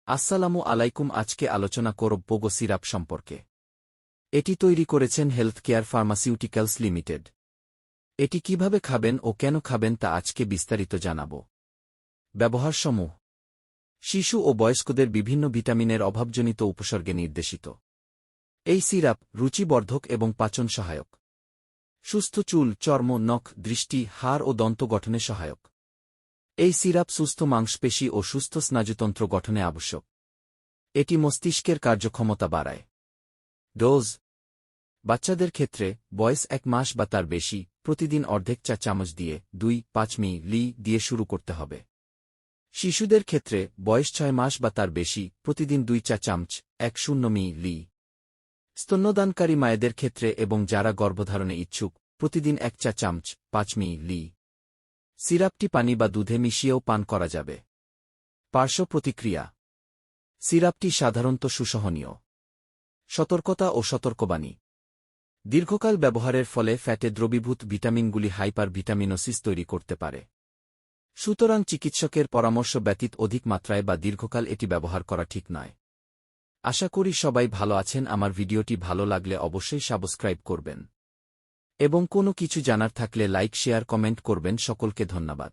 আসসালামু আলাইকুম। আজকে আলোচনা করব পোগো সিরাপ সম্পর্কে। এটি তৈরি করেছেন হেলথকেয়ার ফার্মাসিউটিক্যালস লিমিটেড। এটি কিভাবে খাবেন ও কেন খাবেন তা আজকে বিস্তারিত জানাব। ব্যবহারসমূহ: শিশু ও বয়স্কদের বিভিন্ন ভিটামিনের অভাবজনিত উপসর্গে নির্দেশিত। এই সিরাপ রুচিবর্ধক এবং পাচন সহায়ক। সুস্থ চুল, চর্ম, নখ, দৃষ্টি, হাড় ও দন্ত গঠনে সহায়ক। এই সিরাপ সুস্থ মাংসপেশি ও সুস্থ স্নায়ুতন্ত্র গঠনে আবশ্যক। এটি মস্তিষ্কের কার্যক্ষমতা বাড়ায়। ডোজ: বাচ্চাদের ক্ষেত্রে বয়স 1 মাস বা তার বেশি, প্রতিদিন অর্ধেক চা চামচ দিয়ে 2-5 মিলি দিয়ে শুরু করতে হবে। শিশুদের ক্ষেত্রে বয়স 6 মাস বা তার বেশি, প্রতিদিন 2 চা চামচ 10 মিলি। স্তন্যদানকারী মায়েদের ক্ষেত্রে এবং যারা গর্ভধারণে ইচ্ছুক, প্রতিদিন 1 চা চামচ 5 মিলি। সিরাপটি পানি বা দুধে মিশিয়েও পান করা যাবে। পার্শ্ব প্রতিক্রিয়া: সিরাপটি সাধারণত সুসহনীয়। সতর্কতা ও সতর্কবাণী: দীর্ঘকাল ব্যবহারের ফলে ফ্যাটে দ্রবীভূত ভিটামিনগুলি হাইপার ভিটামিনোসিস তৈরি করতে পারে। সুতরাং চিকিৎসকের পরামর্শ ব্যতীত অধিক মাত্রায় বা দীর্ঘকাল এটি ব্যবহার করা ঠিক নয়। আশা করি সবাই ভালো আছেন। আমার ভিডিওটি ভালো লাগলে অবশ্যই সাবস্ক্রাইব করবেন এবং কোনো কিছু জানার থাকলে লাইক, শেয়ার, কমেন্ট করবেন। সকলকে ধন্যবাদ।